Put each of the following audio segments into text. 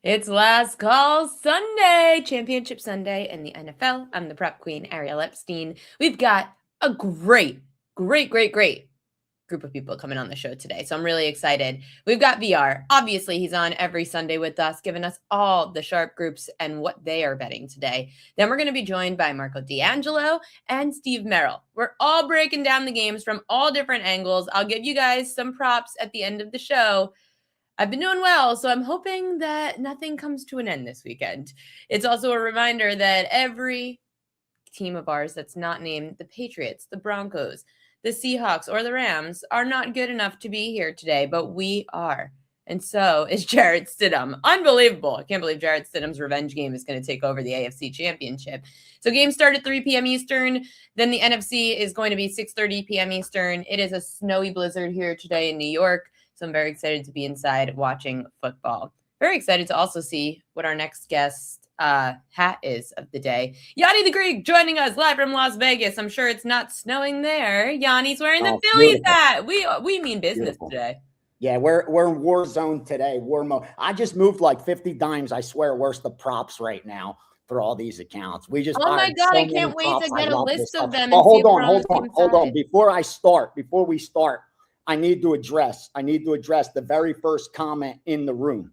It's Last Call Sunday, Championship Sunday in the NFL. I'm the prep queen, Ariel Epstein. We've got a great group of people coming on the show today, so I'm really excited. We've got VR. Obviously, he's on every Sunday with us, giving us all the sharp groups and what they are betting today. Then we're going to be joined by Marco D'Angelo and Steve Merrill. We're all breaking down the games from all different angles. I'll give you guys some props at the end of the show. I've been doing well, so I'm hoping that nothing comes to an end this weekend. It's also a reminder that every team of ours that's not named the Patriots, the Broncos, the Seahawks, or the Rams are not good enough to be here today, but we are. And so is Jarrett Stidham. Unbelievable. I can't believe Jarrett Stidham's revenge game is going to take over the AFC Championship. So games start at 3 p.m. Eastern. Then the NFC is going to be 6:30 p.m. Eastern. It is a snowy blizzard here today in New York. So I'm very excited to be inside watching football. Very excited to also see what our next guest hat is of the day. Gianni the Greek joining us live from Las Vegas. I'm sure it's not snowing there. Gianni's wearing the Phillies hat. We mean business today. Yeah, we're in war zone today. War mode. I just moved like 50 dimes. I swear, where's the props right now for all these accounts? We just oh my god, so I can't wait props. to get a list of them. Oh, hold on. Before we start, I need to address the very first comment in the room,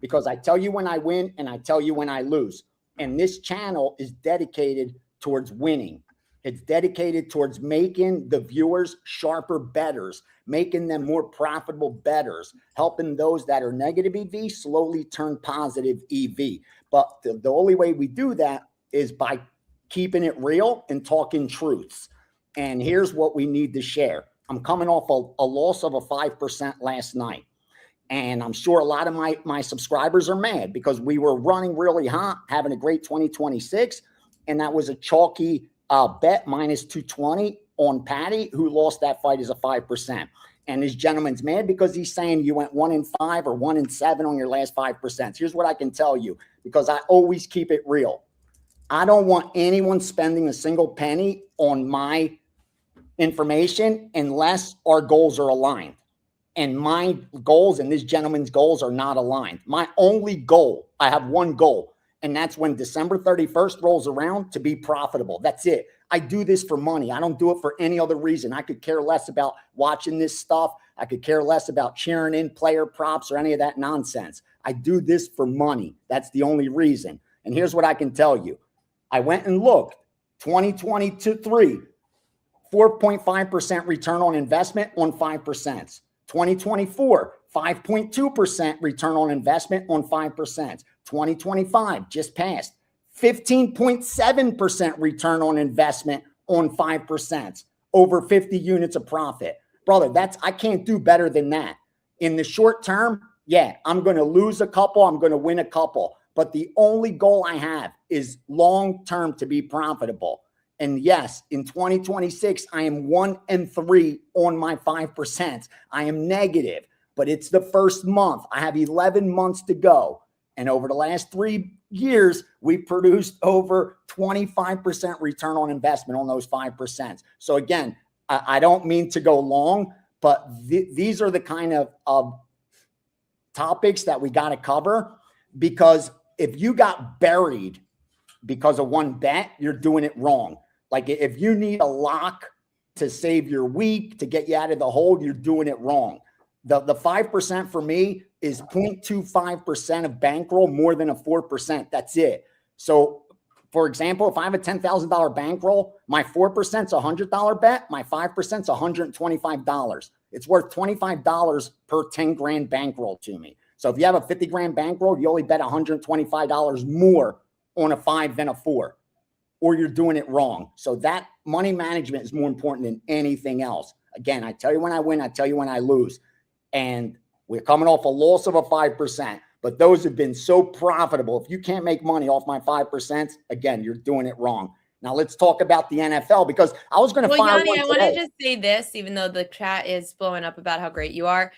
because I tell you when I win and I tell you when I lose. And this channel is dedicated towards winning. It's dedicated towards making the viewers sharper bettors, making them more profitable bettors, helping those that are negative EV slowly turn positive EV. But the only way we do that is by keeping it real and talking truths. And here's what we need to share. I'm coming off a loss of a 5% last night. And I'm sure a lot of my subscribers are mad because we were running really hot, having a great 2026. And that was a chalky bet minus 220 on Patty, who lost that fight as a 5%. And this gentleman's mad because he's saying you went 1-5 or 1-7 on your last 5%. Here's what I can tell you, because I always keep it real. I don't want anyone spending a single penny on my information unless our goals are aligned. And my goals and this gentleman's goals are not aligned. My only goal, I have one goal, and that's when December 31st rolls around, to be profitable. That's it. I do this for money. I don't do it for any other reason. I could care less about watching this stuff. I could care less about cheering in player props or any of that nonsense. I do this for money. That's the only reason. And here's what I can tell you. I went and looked. 2023, 4.5% return on investment on 5%. 2024, 5.2% return on investment on 5%. 2025 just passed, 15.7% return on investment on 5%, over 50 units of profit. Brother, I can't do better than that. In the short term, yeah, I'm going to lose a couple, I'm going to win a couple, but the only goal I have is long term to be profitable. And yes, in 2026, I am 1-3 on my 5%. I am negative, but it's the first month. I have 11 months to go. And over the last 3 years, we produced over 25% return on investment on those 5%. So again, I don't mean to go long, but these are the kind of topics that we got to cover, because if you got buried because of one bet, you're doing it wrong. Like if you need a lock to save your week, to get you out of the hole, you're doing it wrong. The 5% for me is 0.25% of bankroll, more than a 4%. That's it. So for example, if I have a $10,000 bankroll, my 4% is a $100 bet. My 5% is $125. It's worth $25 per 10 grand bankroll to me. So if you have a 50 grand bankroll, you only bet $125 more on a 5 than a 4. Or you're doing it wrong. So that money management is more important than anything else. Again, I tell you when I win, I tell you when I lose. And we're coming off a loss of a 5%, but those have been so profitable. If you can't make money off my 5%, again, you're doing it wrong. Now let's talk about the NFL, because I was going to fire Gianni, one I today. want to just say this, even though the chat is blowing up about how great you are.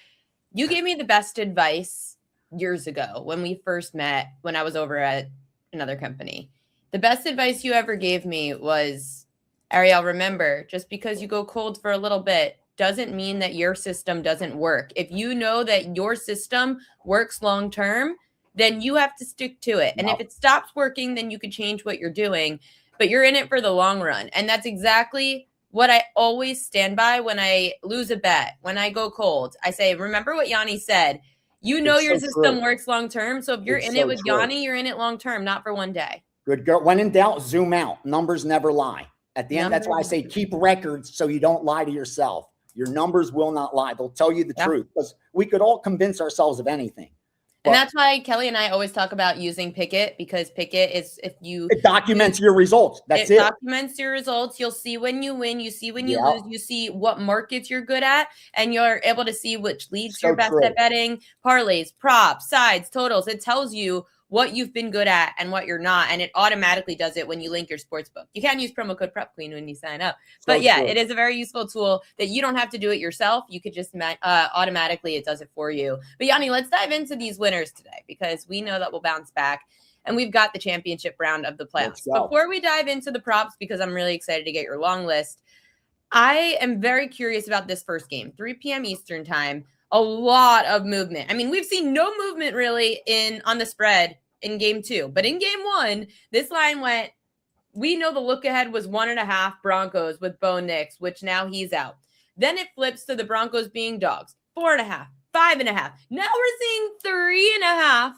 You gave me the best advice years ago when we first met, when I was over at another company. The best advice you ever gave me was, Ariel, remember, just because you go cold for a little bit doesn't mean that your system doesn't work. If you know that your system works long-term, then you have to stick to it. And if it stops working, then you could change what you're doing, but you're in it for the long run. And that's exactly what I always stand by when I lose a bet, when I go cold. I say, remember what Gianni said. You know your system works long term. So if you're in it with Gianni, you're in it long term, not for one day. Good girl. When in doubt, zoom out. Numbers never lie. At the end, that's why I say keep records so you don't lie to yourself. Your numbers will not lie. They'll tell you the truth, because we could all convince ourselves of anything. And that's why Kelly and I always talk about using Pickett, because Pickett is, it documents your results. That's it. It documents your results. You'll see when you win. You see when you lose. You see what markets you're good at, and you're able to see which leads you're best at betting, parlays, props, sides, totals. It tells you what you've been good at and what you're not, and it automatically does it when you link your sports book. You can use promo code PrepQueen when you sign up, but it is a very useful tool that you don't have to do it yourself. You could just automatically, it does it for you. But Gianni, let's dive into these winners today, because we know that we'll bounce back, and we've got the championship round of the playoffs. Before we dive into the props, because I'm really excited to get your long list, I am very curious about this first game, 3 p.m. Eastern time. A lot of movement. I mean, we've seen no movement really on the spread in game 2, but in game 1, this line went, we know the look ahead was 1.5 Broncos with Bo Nix, which now he's out. Then it flips to the Broncos being dogs, 4.5, 5.5. Now we're seeing 3.5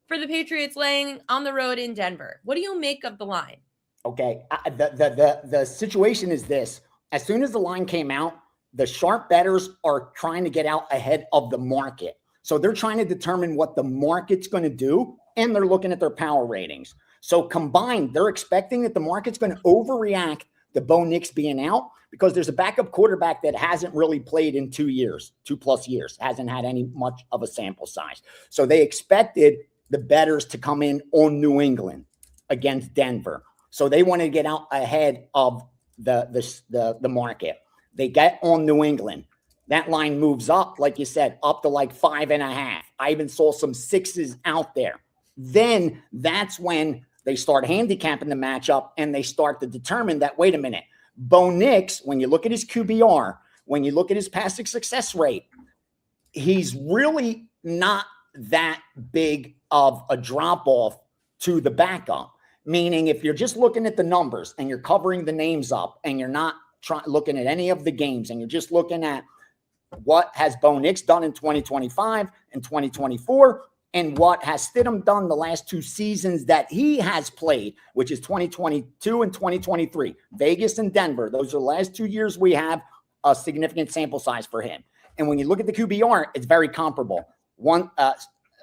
for the Patriots laying on the road in Denver. What do you make of the line? Okay. The situation is this. As soon as the line came out, the sharp bettors are trying to get out ahead of the market. So they're trying to determine what the market's going to do, and they're looking at their power ratings. So combined, they're expecting that the market's going to overreact to Bo Nix being out, because there's a backup quarterback that hasn't really played in 2 years, 2+ years, hasn't had any much of a sample size. So they expected the bettors to come in on New England against Denver. So they wanted to get out ahead of the market. They get on New England. That line moves up, like you said, up to like 5.5. I even saw some 6s out there. Then that's when they start handicapping the matchup, and they start to determine that, wait a minute, Bo Nix, when you look at his QBR, when you look at his passing success rate, he's really not that big of a drop-off to the backup. Meaning, if you're just looking at the numbers and you're covering the names up, and you're not looking at any of the games, and you're just looking at what has Bo Nix done in 2025 and 2024, and what has Stidham done the last 2 seasons that he has played, which is 2022 and 2023. Vegas and Denver, those are the last 2 years we have a significant sample size for him. And when you look at the QBR, it's very comparable.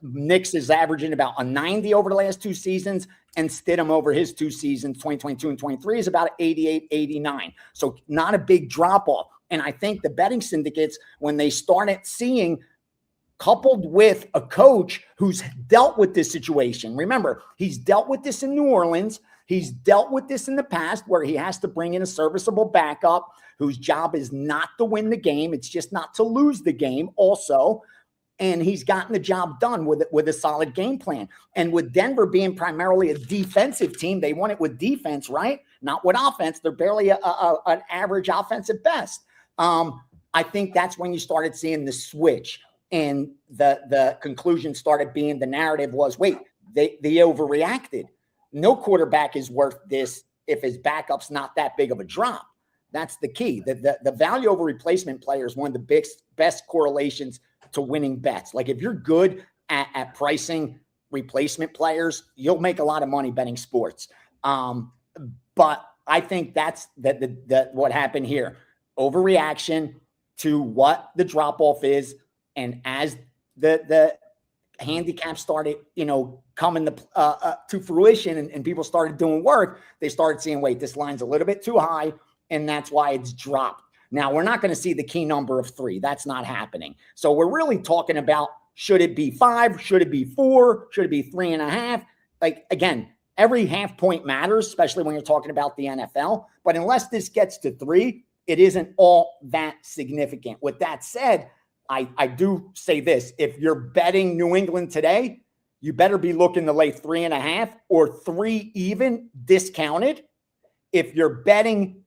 Nix is averaging about a 90 over the last 2 seasons, and Stidham over his 2 seasons, 2022 and 23, is about 88, 89. So not a big drop-off. And I think the betting syndicates, when they started seeing, coupled with a coach who's dealt with this situation. Remember, he's dealt with this in New Orleans. He's dealt with this in the past, where he has to bring in a serviceable backup whose job is not to win the game. It's just not to lose the game also. And he's gotten the job done with a solid game plan. And with Denver being primarily a defensive team, they won it with defense, right? Not with offense. They're barely an average offense at best. I think that's when you started seeing the switch. And the conclusion started being, the narrative was, wait, they overreacted. No quarterback is worth this if his backup's not that big of a drop. That's the key. The value over replacement player is one of the best correlations to winning bets. Like, if you're good at pricing replacement players, you'll make a lot of money betting sports. But I think that's what happened here. Overreaction to what the drop-off is. And as the handicap started, coming to fruition, and people started doing work, they started seeing, wait, this line's a little bit too high, and that's why it's dropped. Now, we're not going to see the key number of 3. That's not happening. So we're really talking about, should it be 5? Should it be 4? Should it be 3.5? Like, again, every half point matters, especially when you're talking about the NFL. But unless this gets to 3, it isn't all that significant. With that said, I do say this. If you're betting New England today, you better be looking to lay 3.5 or 3 even discounted. If you're betting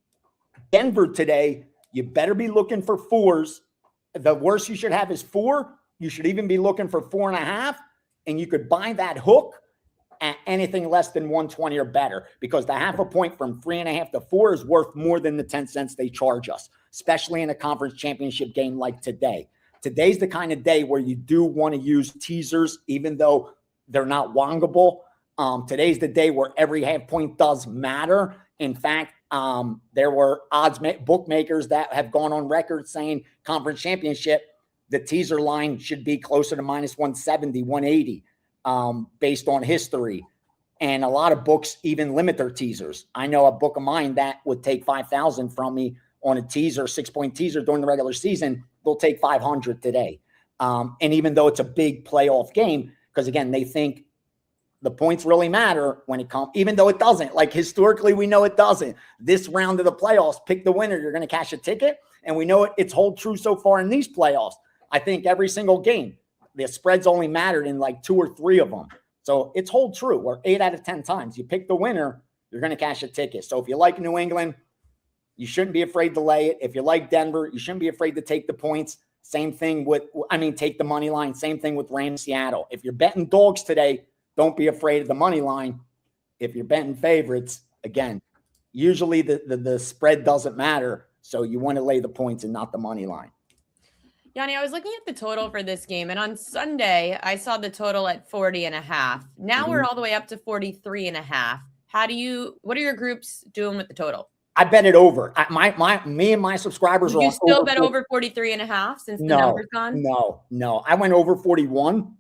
Denver today, you better be looking for 4s. The worst you should have is 4. You should even be looking for 4.5. and you could buy that hook at anything less than 120 or better, because the half a point from 3.5 to 4 is worth more than the 10 cents they charge us, especially in a conference championship game like today. Today's the kind of day where you do want to use teasers, even though they're not wongable. Today's the day where every half point does matter. In fact, there were bookmakers that have gone on record saying conference championship, the teaser line should be closer to minus 170, 180, based on history. And a lot of books even limit their teasers. I know a book of mine that would take 5,000 from me on a teaser, 6-point teaser during the regular season. They'll take 500 today. And even though it's a big playoff game, because again, they think the points really matter when it comes, even though it doesn't. Like historically, we know it doesn't. This round of the playoffs, pick the winner, you're going to cash a ticket. And we know it's hold true so far in these playoffs. I think every single game, the spreads only mattered in like 2 or 3 of them. So it's hold true, or 8 out of 10 times. You pick the winner, you're going to cash a ticket. So if you like New England, you shouldn't be afraid to lay it. If you like Denver, you shouldn't be afraid to take the points. Same thing take the money line. Same thing with Rams, Seattle. If you're betting dogs today, don't be afraid of the money line. If you're betting favorites, again, usually the spread doesn't matter. So you want to lay the points and not the money line. Gianni, I was looking at the total for this game, and on Sunday, I saw the total at 40.5. Now we're all the way up to 43.5. What are your groups doing with the total? I bet it over. Me and my subscribers are. You still bet over 43.5 since the number's gone? No. I went over 41.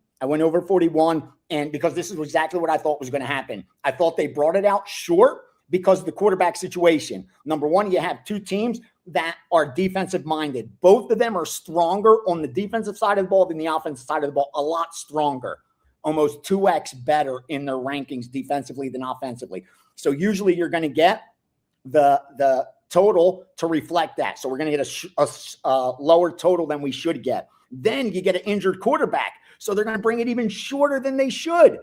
And because this is exactly what I thought was going to happen. I thought they brought it out short because of the quarterback situation. Number one, you have 2 teams that are defensive minded. Both of them are stronger on the defensive side of the ball than the offensive side of the ball, a lot stronger, almost 2x better in their rankings defensively than offensively. So usually you're going to get the total to reflect that. So we're going to get a lower total than we should get. Then you get an injured quarterback. So they're going to bring it even shorter than they should.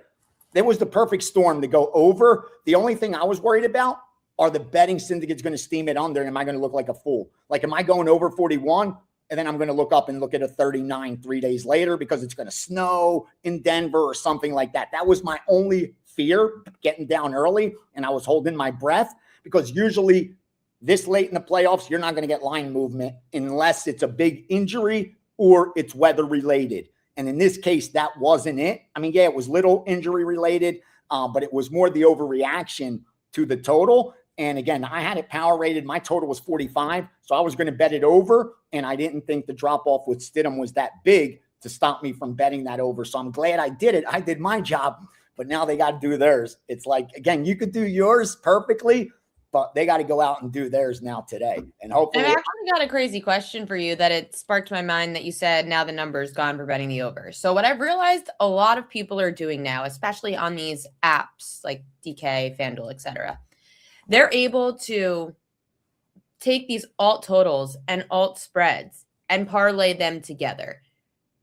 That was the perfect storm to go over. The only thing I was worried about are the betting syndicates going to steam it under, and am I going to look like a fool? Like, am I going over 41, and then I'm going to look up and look at a 39 3 days later because it's going to snow in Denver or something like that? That was my only fear, getting down early, and I was holding my breath because usually this late in the playoffs, you're not going to get line movement unless it's a big injury or it's weather related. And in this case, that wasn't it. I mean, yeah, it was little injury related, but it was more the overreaction to the total. And again, I had it power rated. My total was 45. So I was going to bet it over. And I didn't think the drop off with Stidham was that big to stop me from betting that over. So I'm glad I did it. I did my job, but now they got to do theirs. It's like, again, you could do yours perfectly, but they got to go out and do theirs now today. And hopefully I actually got a crazy question for you that it sparked my mind that you said now the number's gone for betting the over. So what I've realized a lot of people are doing now, especially on these apps like DK, FanDuel, etc., they're able to take these alt totals and alt spreads and parlay them together.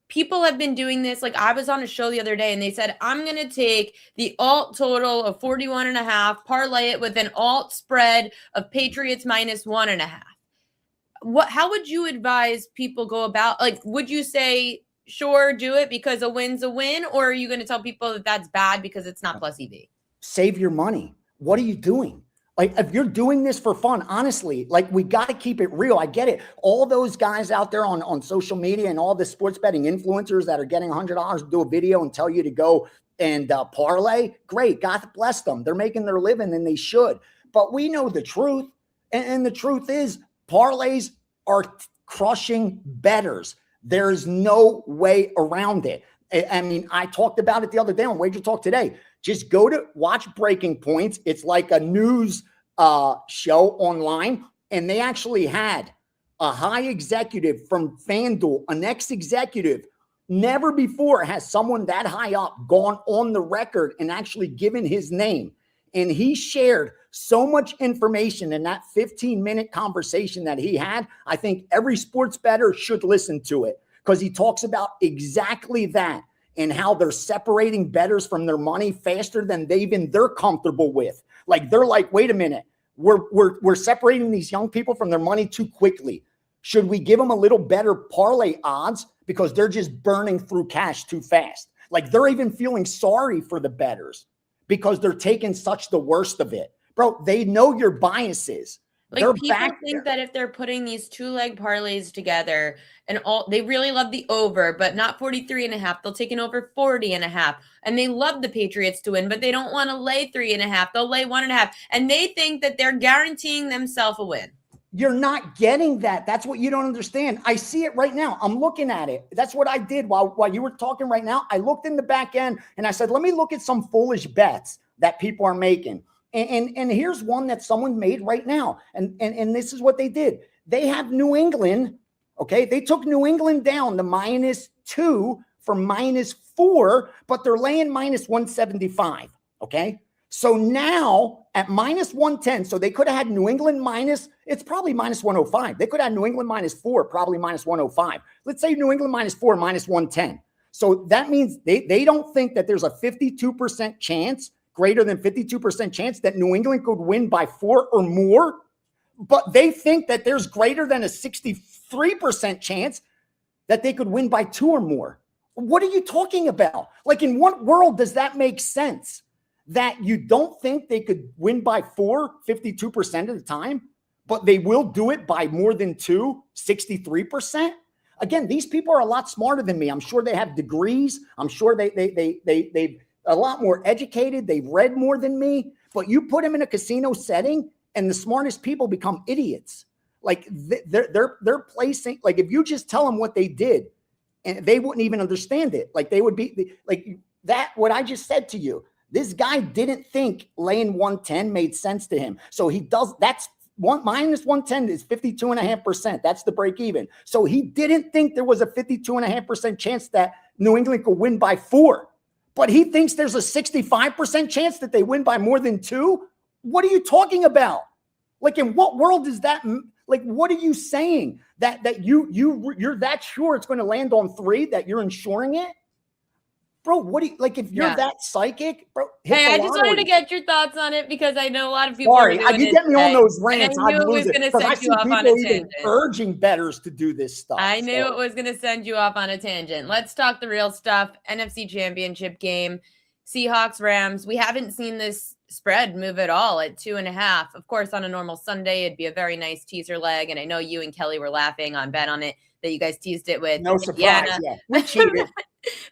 People have been doing this. Like I was on a show the other day and they said, I'm going to take the alt total of 41.5, parlay it with an alt spread of Patriots minus 1.5. How would you advise people go about, like, would you say, sure, do it because a win's a win? Or are you going to tell people that that's bad because it's not plus EV? Save your money. What are you doing? Like, if you're doing this for fun, honestly, like, we got to keep it real. I get it. All those guys out there on social media and all the sports betting influencers that are getting $100 to do a video and tell you to go and parlay, great. God bless them. They're making their living and they should. But we know the truth. And the truth is parlays are crushing bettors. There's no way around it. I mean, I talked about it the other day on WagerTalk today. Just go to watch Breaking Points. It's like a news show online. And they actually had a high executive from FanDuel, an ex-executive. Never before has someone that high up gone on the record and actually given his name. And he shared so much information in that 15-minute conversation that he had. I think every sports bettor should listen to it because he talks about exactly that. And how they're separating bettors from their money faster than they're comfortable with. Like, they're like, wait a minute, we're separating these young people from their money too quickly. Should we give them a little better parlay odds because they're just burning through cash too fast? Like they're even feeling sorry for the bettors because they're taking such the worst of it. Bro, they know your biases. Like They're people think that if they're putting these 2-leg parlays together and they really love the over, but not 43.5, they'll take an over 40.5. And they love the Patriots to win, but they don't want to lay 3.5. They'll lay 1.5. And they think that they're guaranteeing themselves a win. You're not getting that. That's what you don't understand. I see it right now. I'm looking at it. That's what I did while you were talking right now. I looked in the back end and I said, let me look at some foolish bets that people are making. And here's one that someone made right now. And this is what they did. They have New England. Okay. They took New England down to -2 from -4, but they're laying -175. Okay. So now at -110, so they could have had New England it's probably -105. They could have New England -4, probably -105. Let's say New England -4, -110. So that means they don't think that there's a 52% chance, greater than 52% chance that New England could win by 4 or more, but they think that there's greater than a 63% chance that they could win by 2 or more. What are you talking about? Like, in what world does that make sense? That you don't think they could win by 4, 52% of the time, but they will do it by more than 2, 63%? Again, these people are a lot smarter than me. I'm sure they have degrees. I'm sure they've a lot more educated. They've read more than me, but you put them in a casino setting and the smartest people become idiots. Like they're placing, like if you just tell them what they did and they wouldn't even understand it. Like they would be like that. What I just said to you, this guy didn't think laying 110 made sense to him. So he does, that's -110 is 52.5%. That's the break even. So he didn't think there was a 52.5% chance that New England could win by 4. But he thinks there's a 65% chance that they win by more than 2. What are you talking about? Like, in what world is that? Like, what are you saying? That you're that sure it's going to land on 3, that you're insuring it? Bro, what do you, like, if you're that psychic, bro? Hey, I just wanted to get your thoughts on it because I know a lot of people. Sorry, you get me on those rants. I knew it was going to send you off on a tangent. Urging bettors to do this stuff. I knew it was going to send you off on a tangent. Let's talk the real stuff. NFC Championship game, Seahawks Rams. We haven't seen this spread move at all at 2.5. Of course, on a normal Sunday, it'd be a very nice teaser leg. And I know you and Kelly were laughing on Bet on It that you guys teased it with. No surprise. Yeah, we cheated.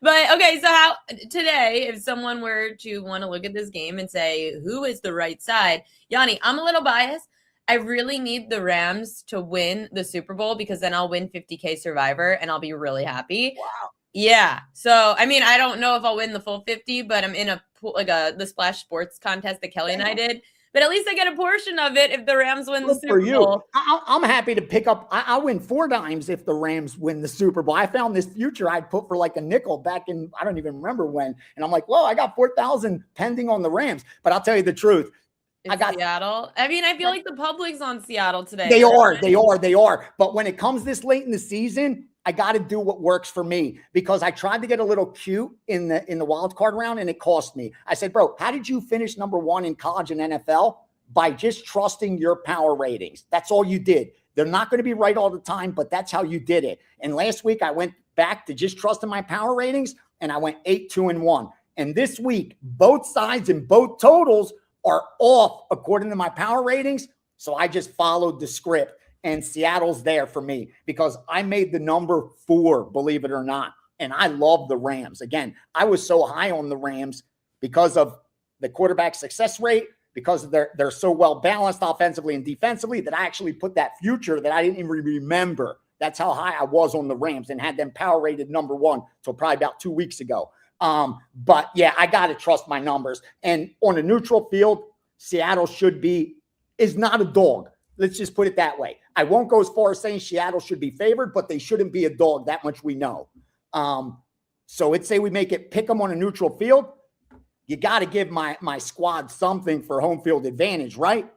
But okay, so how today, if someone were to want to look at this game and say, who is the right side? Gianni, I'm a little biased. I really need the Rams to win the Super Bowl because then I'll win 50K Survivor and I'll be really happy. Wow. Yeah. So, I mean, I don't know if I'll win the full 50, but I'm in the Splash Sports contest that Kelly and I did. But at least I get a portion of it if the Rams win the Super Bowl. I'm happy to pick up. I'll win 4 dimes if the Rams win the Super Bowl. I found this future I'd put for like a nickel back in, I don't even remember when. And I'm like, whoa, I got 4,000 pending on the Rams. But I'll tell you the truth. I got Seattle. I mean, I feel like the public's on Seattle today. They are. But when it comes this late in the season, I got to do what works for me because I tried to get a little cute in the wild card round and it cost me. I said, bro, how did you finish number 1 in college and NFL? By just trusting your power ratings. That's all you did. They're not going to be right all the time, but that's how you did it. And last week I went back to just trusting my power ratings and I went 8-2-1. And this week, both sides and both totals are off according to my power ratings. So I just followed the script. And Seattle's there for me because I made the number 4, believe it or not. And I love the Rams. Again, I was so high on the Rams because of the quarterback success rate, because they're so well balanced offensively and defensively that I actually put that future that I didn't even remember. That's how high I was on the Rams and had them power rated number 1 till probably about 2 weeks ago. But yeah, I got to trust my numbers. And on a neutral field, Seattle is not a dog. Let's just put it that way. I won't go as far as saying Seattle should be favored, but they shouldn't be a dog. That much we know. So let's say we make it pick them on a neutral field. You got to give my squad something for home field advantage, right?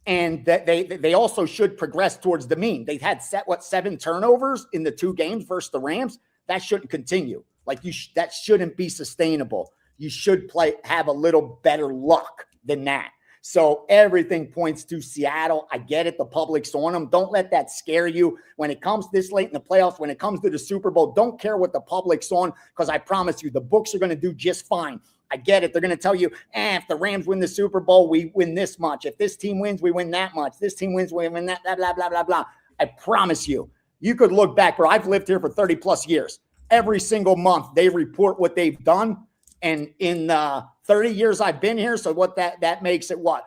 And that they also should progress towards the mean. They've had 7 turnovers in the 2 games versus the Rams. That shouldn't continue. Like that shouldn't be sustainable. You should have a little better luck than that. So everything points to Seattle. I get it. The public's on them. Don't let that scare you. When it comes this late in the playoffs, when it comes to the Super Bowl, don't care what the public's on, because I promise you, the books are going to do just fine. I get it. They're going to tell you, if the Rams win the Super Bowl, we win this much. If this team wins, we win that much. This team wins, we win that, blah, blah, blah, blah, blah. I promise you, you could look back, bro. I've lived here for 30 plus years. Every single month, they report what they've done. And in 30 years I've been here, so what that makes it, what,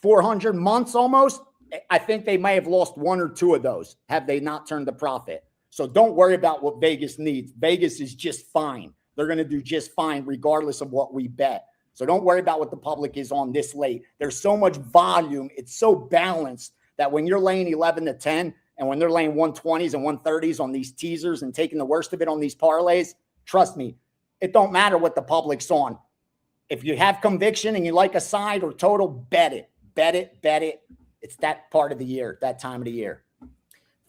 400 months almost? I think they may have lost one or two of those have they not turned a profit. So don't worry about what Vegas needs. Vegas is just fine. They're going to do just fine regardless of what we bet. So don't worry about what the public is on this late. There's so much volume. It's so balanced that when you're laying 11 to 10 and when they're laying 120s and 130s on these teasers and taking the worst of it on these parlays, trust me, it don't matter what the public's on. If you have conviction and you like a side or total, bet it. Bet it, bet it. It's that part of the year, that time of the year.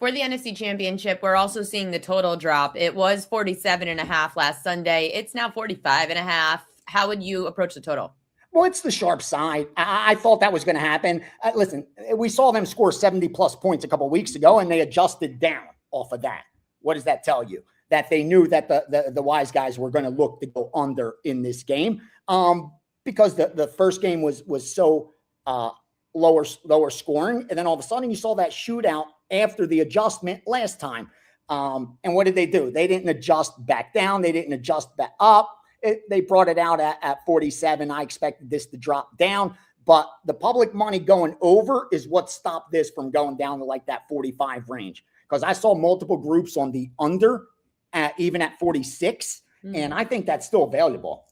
For the NFC Championship, we're also seeing the total drop. It was 47.5 last Sunday. It's now 45.5. How would you approach the total? Well, it's the sharp side. I thought that was going to happen. Listen, we saw them score 70-plus points a couple of weeks ago, and they adjusted down off of that. What does that tell you? That they knew that the wise guys were going to look to go under in this game, because the first game was so lower scoring, and then all of a sudden you saw that shootout after the adjustment last time. And what did they do? They didn't adjust back down. They didn't adjust back up. They brought it out at 47. I expected this to drop down, but the public money going over is what stopped this from going down to like that 45 range. Because I saw multiple groups on the under, even at 46, and I think that's still valuable.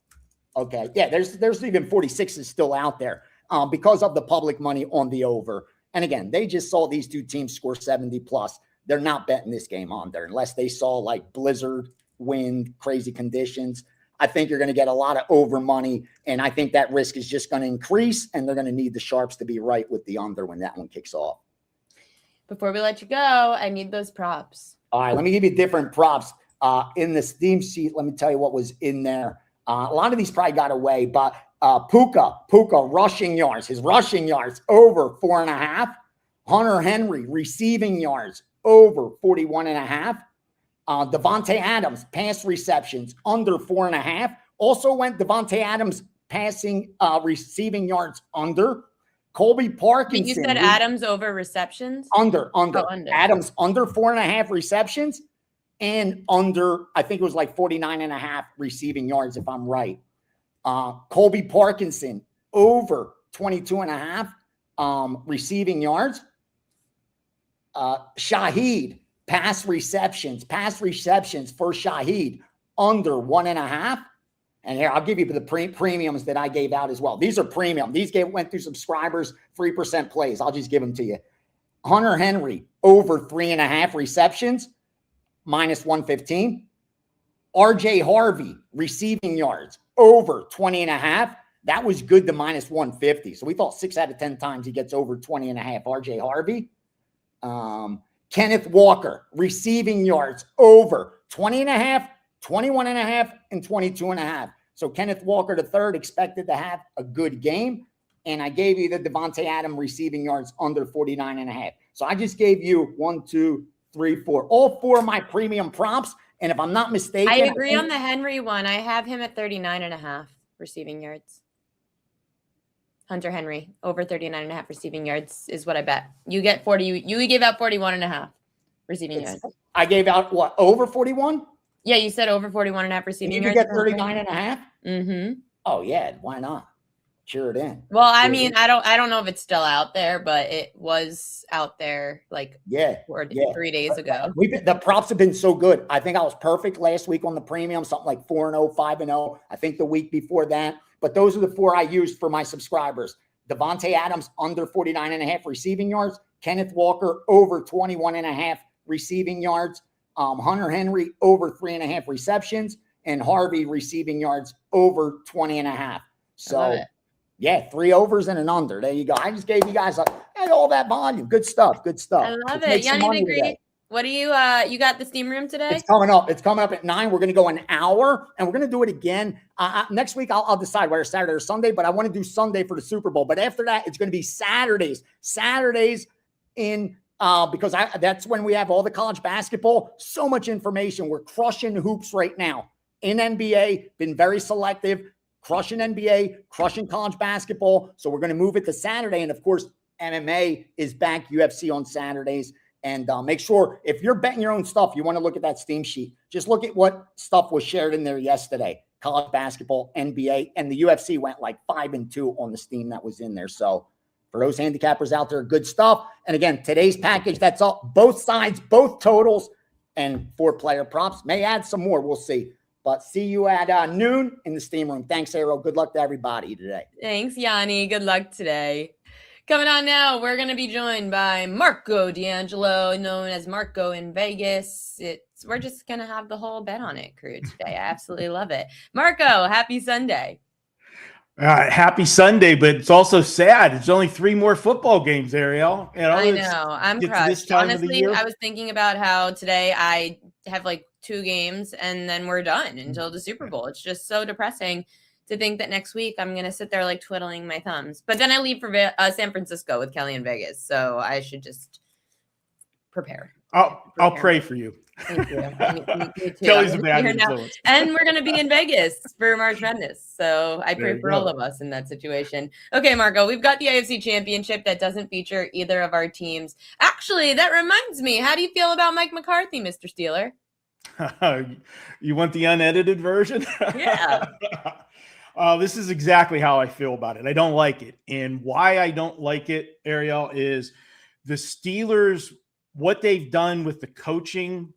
Okay, yeah, there's even 46 is still out there because of the public money on the over. And again, they just saw these two teams score 70 plus. They're not betting this game on there unless they saw like blizzard, wind, crazy conditions. I think you're going to get a lot of over money, and I think that risk is just going to increase, and they're going to need the sharps to be right with the under when that one kicks off. Before we let you go, I need those props. All right, let me give you different props. In the Steam sheet, let me tell you what was in there. A lot of these probably got away, but Puka rushing yards, his rushing yards over 4.5. Hunter Henry receiving yards over 41.5. Devontae Adams pass receptions under 4.5. Also went Devontae Adams passing receiving yards under. Colby Parkinson. You said Adams over receptions? Under. Oh, under. Adams under 4.5 receptions and under, I think it was like 49.5 receiving yards, if I'm right. Colby Parkinson over 22.5 receiving yards. Shaheed pass receptions for Shaheed under 1.5. And here, I'll give you the premiums that I gave out as well. These are premium. These went through subscribers, 3% plays. I'll just give them to you. Hunter Henry, over 3.5 receptions, minus 115. RJ Harvey, receiving yards, over 20.5. That was good to minus 150. So we thought 6 out of 10 times he gets over 20.5. RJ Harvey. Kenneth Walker, receiving yards, over 20.5. 21.5 and 22.5. So Kenneth Walker III expected to have a good game. And I gave you the Devontae Adams receiving yards under 49.5. So I just gave you 1, 2, 3, 4. All 4 of my premium props. And if I'm not mistaken, I agree on the Henry one. I have him at 39.5 receiving yards. Hunter Henry over 39.5 receiving yards is what I bet. You get 40. You gave out 41.5 receiving yards. I gave out what, over 41? Yeah, you said over 41.5 receiving yards. You get 39.5? Mm-hmm. Oh yeah, why not? Cheer it in. Well, I mean, I don't know if it's still out there, but it was out there like 3 days ago. The props have been so good. I think I was perfect last week on the premium, something like 4-0, 5-0. I think the week before that. But those are the 4 I used for my subscribers. Devontae Adams under 49.5 receiving yards. Kenneth Walker over 21.5 receiving yards. Hunter Henry over 3.5 receptions, and Harvey receiving yards over 20.5. So, yeah, 3 overs and an under. There you go. I just gave you guys all that volume. Good stuff. I love it. Gianni, What do you got the steam room today? It's coming up. It's coming up at 9. We're going to go an hour, and we're going to do it again. Next week, I'll decide whether Saturday or Sunday, but I want to do Sunday for the Super Bowl. But after that, it's going to be Saturdays. Saturdays in because that's when we have all the college basketball. So much information. We're crushing hoops right now. In NBA, been very selective, crushing NBA, crushing college basketball. So we're going to move it to Saturday. And of course, MMA is back, UFC on Saturdays. And make sure if you're betting your own stuff, you want to look at that Steam sheet. Just look at what stuff was shared in there yesterday. College basketball, NBA, and the UFC went like 5-2 on the Steam that was in there. So for those handicappers out there, good stuff. And again, today's package, that's up both sides, both totals, and 4-player props. May add some more. We'll see. But see you at noon in the Steam room. Thanks, Ariel. Good luck to everybody today. Thanks, Gianni. Good luck today. Coming on now, we're going to be joined by Marco D'Angelo, known as Marco in Vegas. We're just going to have the whole bet on it crew today. I absolutely love it. Marco, happy Sunday. Happy Sunday, but it's also sad. It's only 3 more football games, Ariel. I know. I'm crushed. Honestly, I was thinking about how today I have like 2 games and then we're done until the Super Bowl. It's just so depressing to think that next week I'm going to sit there like twiddling my thumbs. But then I leave for San Francisco with Kelly in Vegas. So I should just prepare. I'll pray for you. Thank you. Me too. Kelly's a bad influence. And we're going to be in Vegas for March Madness. So I pray for all of us in that situation. Okay, Marco, we've got the AFC Championship that doesn't feature either of our teams. Actually, that reminds me. How do you feel about Mike McCarthy, Mr. Steeler? You want the unedited version? Yeah. This is exactly how I feel about it. I don't like it. And why I don't like it, Ariel, is the Steelers, what they've done with the coaching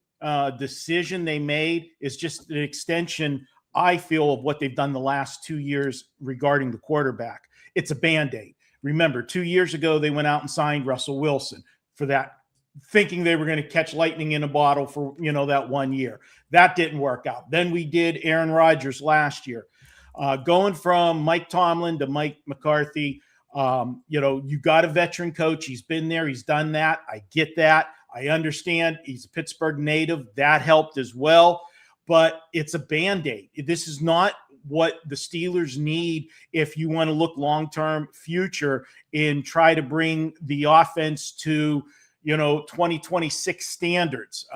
decision they made is just an extension, I feel, of what they've done the last 2 years regarding the quarterback. It's a Band-Aid. Remember, 2 years ago, they went out and signed Russell Wilson for that, thinking they were going to catch lightning in a bottle for, that 1 year. That didn't work out. Then we did Aaron Rodgers last year. Going from Mike Tomlin to Mike McCarthy, you got a veteran coach. He's been there. He's done that. I get that. I understand. He's a Pittsburgh native. That helped as well. But it's a Band-Aid. This is not what the Steelers need if you want to look long-term future and try to bring the offense to, 2026 standards.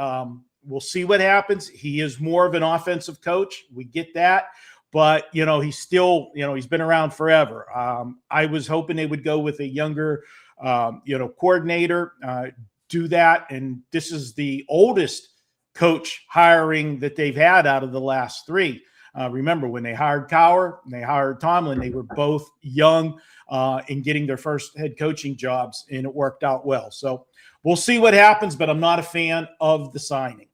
We'll see what happens. He is more of an offensive coach. We get that. But, he's still, he's been around forever. I was hoping they would go with a younger, coordinator, do that. And this is the oldest coach hiring that they've had out of the last 3. Remember, when they hired Cowher and they hired Tomlin, they were both young in getting their first head coaching jobs, and it worked out well. So we'll see what happens, but I'm not a fan of the signing.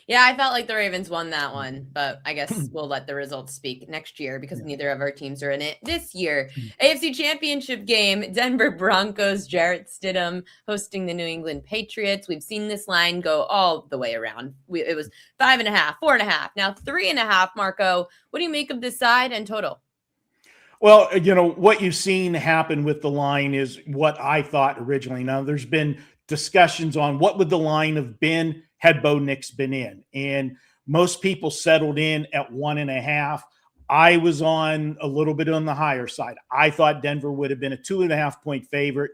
Yeah, I felt like the Ravens won that one, but I guess we'll let the results speak next year because neither of our teams are in it this year. AFC Championship game, Denver Broncos, Jarrett Stidham hosting the New England Patriots. We've seen this line go all the way around. It was 5.5, 4.5, now 3.5. Marco, what do you make of this side and total? Well, what you've seen happen with the line is what I thought originally. Now, there's been discussions on what would the line have been had Bo Nix been in. And most people settled in at 1.5. I was on a little bit on the higher side. I thought Denver would have been a 2.5-point favorite,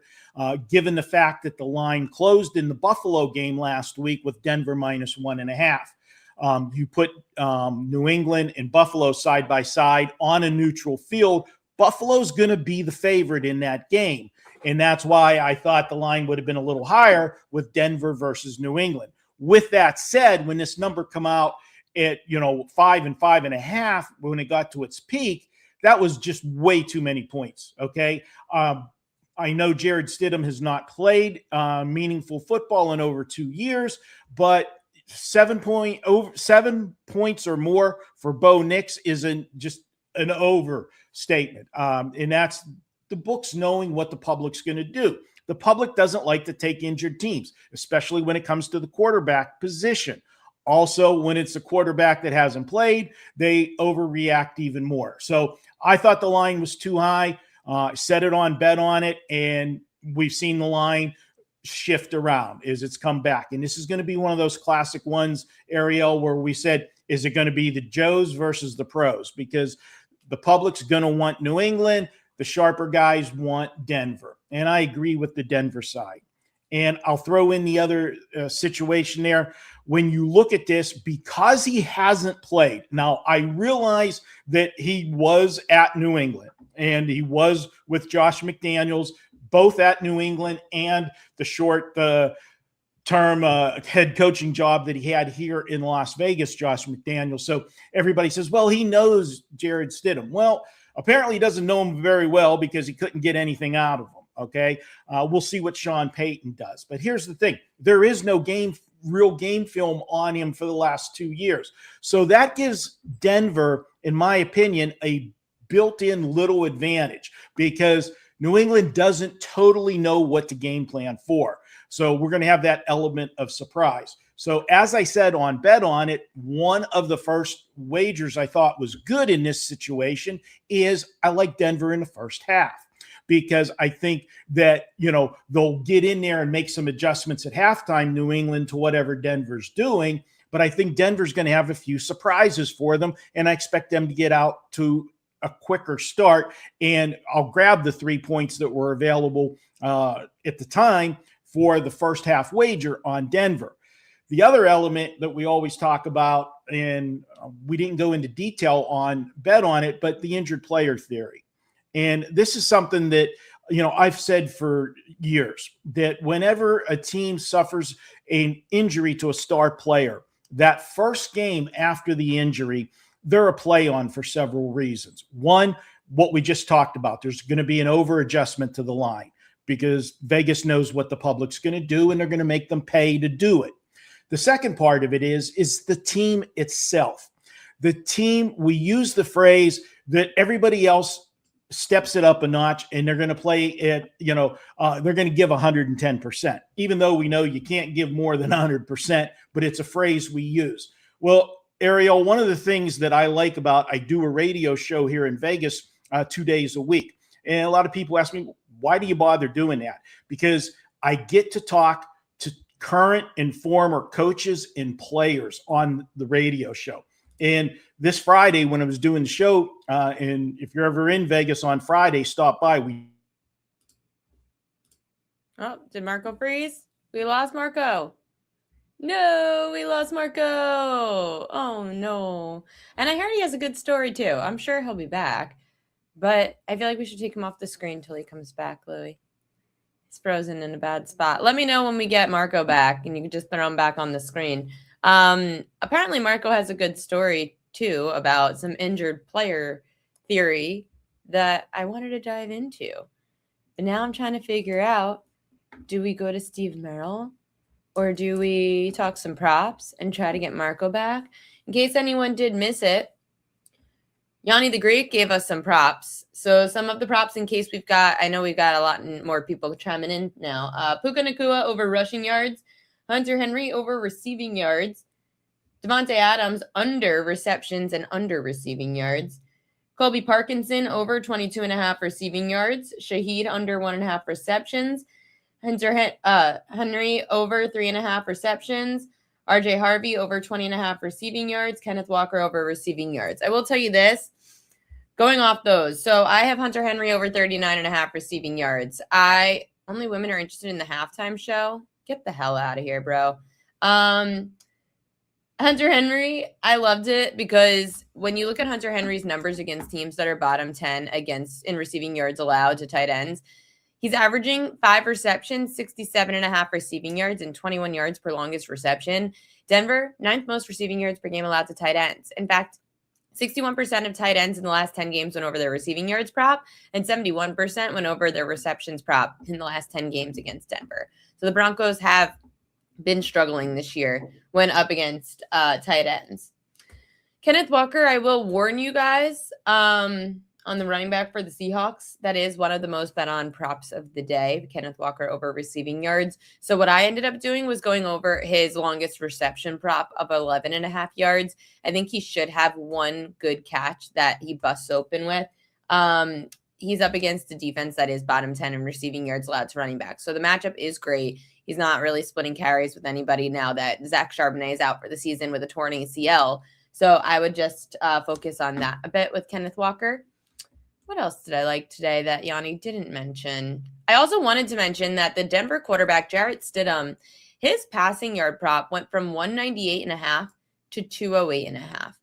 given the fact that the line closed in the Buffalo game last week with Denver minus 1.5. You put New England and Buffalo side by side on a neutral field. Buffalo's going to be the favorite in that game. And that's why I thought the line would have been a little higher with Denver versus New England. With that said, when this number come out at, 5 and 5.5, when it got to its peak, that was just way too many points. Okay. I know Jarrett Stidham has not played meaningful football in over 2 years, but 7 points or more for Bo Nix isn't just an overstatement. And that's the books knowing what the public's going to do. The public doesn't like to take injured teams, especially when it comes to the quarterback position. Also, when it's a quarterback that hasn't played, they overreact even more. So I thought the line was too high, set it on, bet on it, and we've seen the line shift around, is it's come back. And this is going to be one of those classic ones, Ariel, where we said, is it going to be the Joes versus the pros? Because the public's going to want New England. The sharper guys want Denver. And I agree with the Denver side. And I'll throw in the other situation there. When you look at this, because he hasn't played. Now, I realize that he was at New England and he was with Josh McDaniels, both at New England and the short-term head coaching job that he had here in Las Vegas, Josh McDaniels. So everybody says, well, he knows Jared Stidham. Well, apparently he doesn't know him very well because he couldn't get anything out of him. Okay. We'll see what Sean Payton does. But here's the thing. There is no real game film on him for the last 2 years. So that gives Denver, in my opinion, a built-in little advantage because New England doesn't totally know what to game plan for. So we're going to have that element of surprise. So as I said on Bet On It, one of the first wagers I thought was good in this situation is I like Denver in the first half. Because I think that, they'll get in there and make some adjustments at halftime, New England, to whatever Denver's doing. But I think Denver's going to have a few surprises for them, and I expect them to get out to a quicker start. And I'll grab the 3 points that were available at the time for the first half wager on Denver. The other element that we always talk about, and we didn't go into detail on Bet On It, but the injured player theory. And this is something that, I've said for years, that whenever a team suffers an injury to a star player, that first game after the injury, they're a play on for several reasons. One, what we just talked about, there's going to be an over adjustment to the line because Vegas knows what the public's going to do and they're going to make them pay to do it. The second part of it is the team itself. The team, we use the phrase that everybody else steps it up a notch and they're going to play it, they're going to give 110%, even though we know you can't give more than 100%, but it's a phrase we use. Well, Ariel, one of the things that I like about, I do a radio show here in Vegas 2 days a week. And a lot of people ask me, why do you bother doing that? Because I get to talk to current and former coaches and players on the radio show. And this Friday, when I was doing the show, and if you're ever in Vegas on Friday, stop by. Oh, did Marco freeze? We lost Marco. No, we lost Marco. Oh, no. And I heard he has a good story, too. I'm sure he'll be back. But I feel like we should take him off the screen till he comes back, Louie. He's frozen in a bad spot. Let me know when we get Marco back, and you can just throw him back on the screen. Apparently Marco has a good story too about some injured player theory that I wanted to dive into. But now I'm trying to figure out, do we go to Steve Merrill or do we talk some props and try to get Marco back? In case anyone did miss it, Gianni the Greek gave us some props. So some of the props in case I know we've got a lot more people chiming in now. Puka Nacua over rushing yards. Hunter Henry over receiving yards. Devontae Adams under receptions and under receiving yards. Colby Parkinson over 22.5 receiving yards. Shaheed under 1.5 receptions. Hunter Henry over 3.5 receptions. RJ Harvey over 20.5 receiving yards. Kenneth Walker over receiving yards. I will tell you this, going off those. So I have Hunter Henry over 39.5 receiving yards. Only women are interested in the halftime show. Get the hell out of here, bro. Hunter Henry, I loved it because when you look at Hunter Henry's numbers against teams that are bottom 10 in receiving yards allowed to tight ends, he's averaging 5 receptions, 67.5 receiving yards, and 21 yards per longest reception. Denver, 9th most receiving yards per game allowed to tight ends. In fact, 61% of tight ends in the last 10 games went over their receiving yards prop, and 71% went over their receptions prop in the last 10 games against Denver. So the Broncos have been struggling this year when up against tight ends. Kenneth Walker, I will warn you guys on the running back for the Seahawks. That is one of the most bet on props of the day, Kenneth Walker over receiving yards. So what I ended up doing was going over his longest reception prop of 11.5 yards. I think he should have one good catch that he busts open with. He's up against a defense that is bottom 10 in receiving yards allowed to running back. So the matchup is great. He's not really splitting carries with anybody now that Zach Charbonnet is out for the season with a torn ACL. So I would just focus on that a bit with Kenneth Walker. What else did I like today that Gianni didn't mention? I also wanted to mention that the Denver quarterback, Jarrett Stidham, his passing yard prop went from 198.5 to 208.5.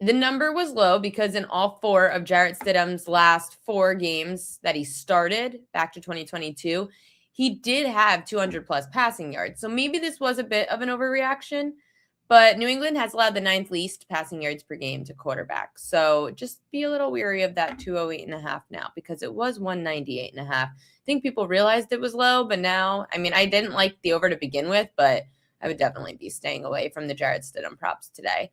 The number was low because in all 4 of Jarrett Stidham's last 4 games that he started back to 2022, he did have 200 plus passing yards. So maybe this was a bit of an overreaction, but New England has allowed the 9th least passing yards per game to quarterbacks. So just be a little weary of that 208.5 now because it was 198.5. I think people realized it was low, but now, I mean, I didn't like the over to begin with, but I would definitely be staying away from the Jarrett Stidham props today.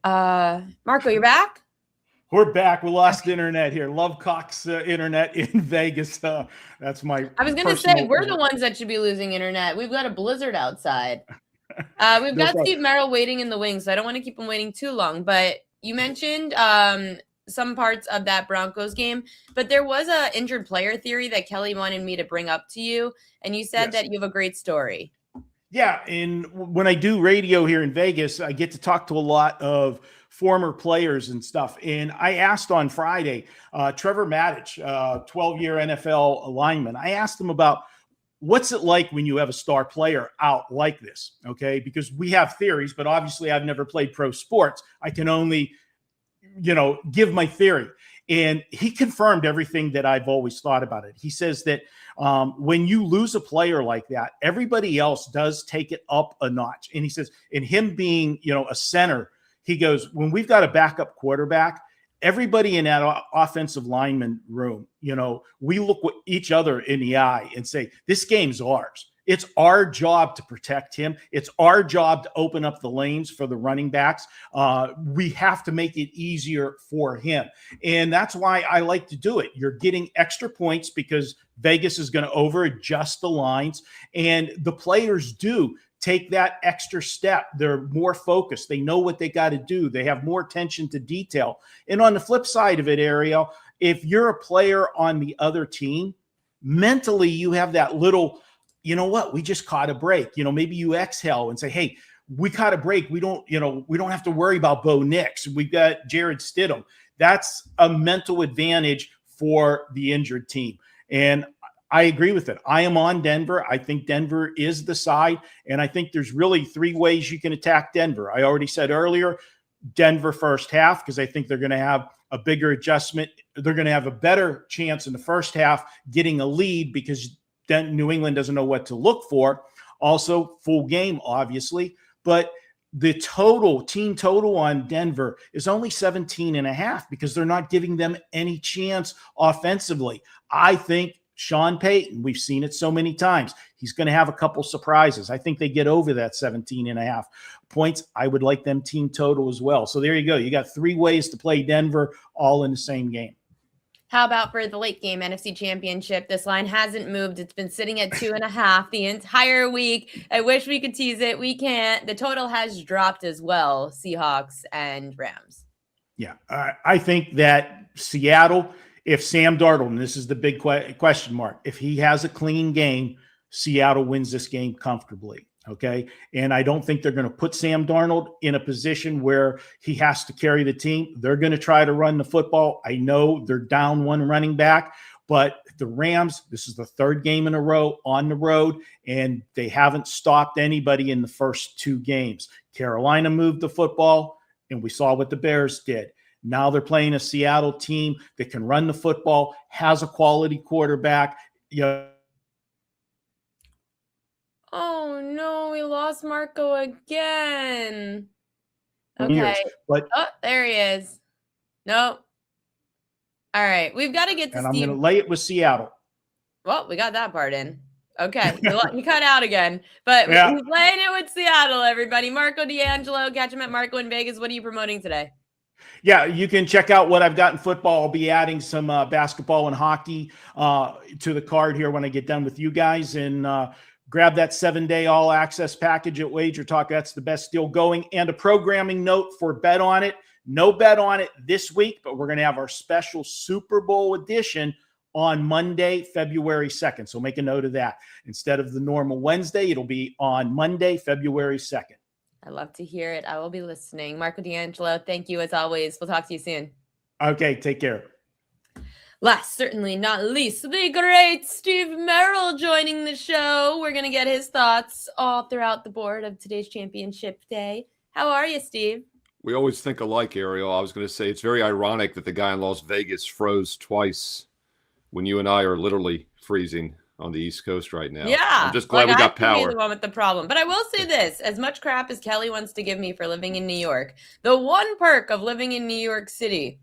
Marco, you're back? We're back. We lost internet here. Lovecock's internet in Vegas. That's my. I was going to say, we're the ones that should be losing internet. We've got a blizzard outside. We've got Steve Merrill waiting in the wings, so I don't want to keep him waiting too long. But you mentioned some parts of that Broncos game, but there was a injured player theory that Kelly wanted me to bring up to you, and you said that you have a great story. Yeah, and when I do radio here in Vegas, I get to talk to a lot of former players and stuff. And I asked on Friday, Trevor Maddich, 12-year NFL lineman, I asked him about what's it like when you have a star player out like this, okay? Because we have theories, but obviously I've never played pro sports. I can only, give my theory. And he confirmed everything that I've always thought about it. He says that when you lose a player like that, everybody else does take it up a notch. And he says, and him being, a center, he goes, when we've got a backup quarterback, everybody in that offensive lineman room, we look at each other in the eye and say, this game's ours. It's our job to protect him. It's our job to open up the lanes for the running backs. We have to make it easier for him. And that's why I like to do it. You're getting extra points because Vegas is going to over-adjust the lines. And the players do take that extra step. They're more focused. They know what they got to do. They have more attention to detail. And on the flip side of it, Ariel, if you're a player on the other team, mentally you have that little, we just caught a break. Maybe you exhale and say, hey, we caught a break. We don't have to worry about Bo Nix. We've got Jared Stidham. That's a mental advantage for the injured team. And I agree with it. I am on Denver. I think Denver is the side. And I think there's really 3 ways you can attack Denver. I already said earlier, Denver first half, because I think they're going to have a bigger adjustment. They're going to have a better chance in the first half getting a lead because New England doesn't know what to look for. Also, full game, obviously. But the team total on Denver is only 17.5 because they're not giving them any chance offensively. I think Sean Payton, we've seen it so many times. He's going to have a couple surprises. I think they get over that 17.5 points. I would like them team total as well. So there you go. You got 3 ways to play Denver all in the same game. How about for the late game NFC Championship? This line hasn't moved. It's been sitting at 2.5 the entire week. I wish we could tease it. We can't. The total has dropped as well. Seahawks and Rams. Yeah. I think that Seattle, if Sam Darnold, and this is the big question mark, if he has a clean game, Seattle wins this game comfortably. Okay. And I don't think they're going to put Sam Darnold in a position where he has to carry the team. They're going to try to run the football. I know they're down 1 running back, but the Rams, this is the 3rd game in a row on the road, and they haven't stopped anybody in the first 2 games. Carolina moved the football, and we saw what the Bears did. Now they're playing a Seattle team that can run the football, has a quality quarterback. Oh, no, we lost Marco again. Okay. But there he is. Nope. All right. We've got to get to and Steve. I'm going to lay it with Seattle. Well, we got that part in. Okay. You cut out again. But Yeah. He's laying it with Seattle, everybody. Marco D'Angelo, catch him at Marco in Vegas. What are you promoting today? Yeah, you can check out what I've got in football. I'll be adding some basketball and hockey to the card here when I get done with you guys. And grab that 7-day all-access package at WagerTalk. That's the best deal going. And a programming note for Bet On It. No bet on it this week, but we're going to have our special Super Bowl edition on Monday, February 2nd. So make a note of that. Instead of the normal Wednesday, it'll be on Monday, February 2nd. I love to hear it. I will be listening. Marco D'Angelo, thank you as always. We'll talk to you soon. Okay, take care. Last, certainly not least, the great Steve Merrill joining the show. We're going to get his thoughts all throughout the board of today's championship day. How are you, Steve? We always think alike, Ariel. I was going to say it's very ironic that the guy in Las Vegas froze twice when you and I are literally freezing on the East Coast right now. Yeah. I'm just glad we got power. The one with the problem. But I will say this, as much crap as Kelly wants to give me for living in New York, the one perk of living in New York City,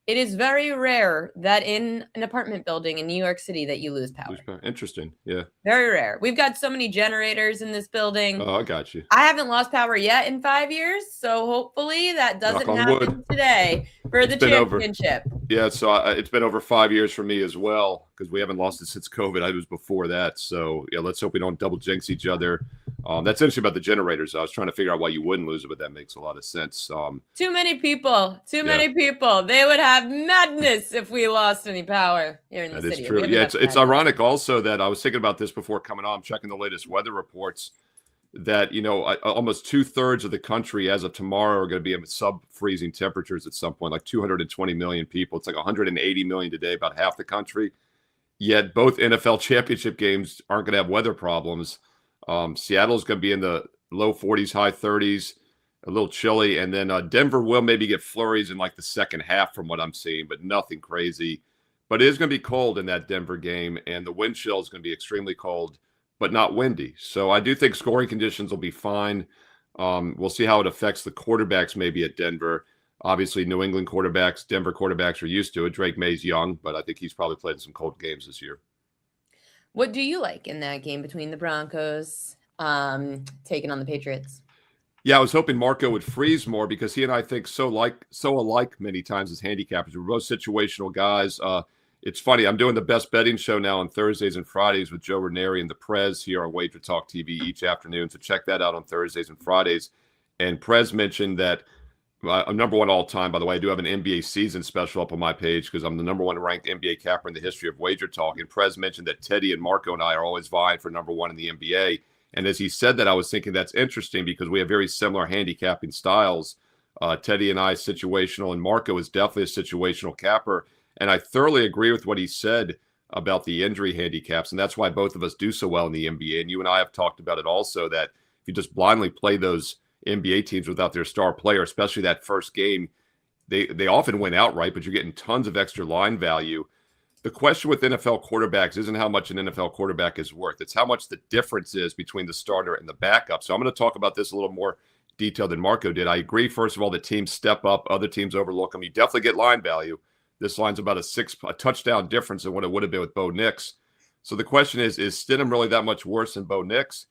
it is very rare that in an apartment building in New York City that you lose power. Interesting. Yeah. Very rare. We've got so many generators in this building. Oh, I got you. I haven't lost power yet in 5 years, so hopefully that doesn't happen today for the championship. Yeah, so it's been over 5 years for me as well because we haven't lost it since COVID. I was before that. So, yeah, let's hope we don't double jinx each other. That's interesting about the generators. I was trying to figure out why you wouldn't lose it, but that makes a lot of sense. Too many people. Many people. They would have madness if we lost any power here in the city. That is true. Yeah, it's ironic also that I was thinking about this before coming on. I'm checking the latest weather reports that, almost 2/3 of the country as of tomorrow are going to be in sub-freezing temperatures at some point, like 220 million people. It's like 180 million today, about half the country. Yet both NFL championship games aren't going to have weather problems. Seattle's going to be in the low 40s, high 30s, a little chilly. And then Denver will maybe get flurries in like the second half from what I'm seeing, but nothing crazy. But it is going to be cold in that Denver game, and the wind chill is going to be extremely cold, but not windy. So I do think scoring conditions will be fine. We'll see how it affects the quarterbacks maybe at Denver. Obviously, New England quarterbacks, Denver quarterbacks are used to it. Drake May's young, but I think he's probably played some cold games this year. What do you like in that game between the Broncos taking on the Patriots? Yeah, I was hoping Marco would freeze more because he and I think so alike many times as handicappers. We're both situational guys. It's funny. I'm doing the best betting show now on Thursdays and Fridays with Joe Ranieri and the Prez here on WagerTalk TV each afternoon. So check that out on Thursdays and Fridays. And Prez mentioned that I'm number one all time. By the way, I do have an NBA season special up on my page because I'm the number one ranked NBA capper in the history of WagerTalk. And Prez mentioned that Teddy and Marco and I are always vying for number one in the NBA. And as he said that, I was thinking that's interesting because we have very similar handicapping styles. Teddy and I situational, and Marco is definitely a situational capper. And I thoroughly agree with what he said about the injury handicaps. And that's why both of us do so well in the NBA. And you and I have talked about it also, that if you just blindly play those NBA teams without their star player, especially that first game, they often win outright, but you're getting tons of extra line value. The question with NFL quarterbacks isn't how much an NFL quarterback is worth. It's how much the difference is between the starter and the backup. So I'm going to talk about this a little more detailed than Marco did. I agree, first of all, that teams step up, other teams overlook them. You definitely get line value. This line's about a touchdown difference than what it would have been with Bo Nix. So the question is Stidham really that much worse than Bo Nix?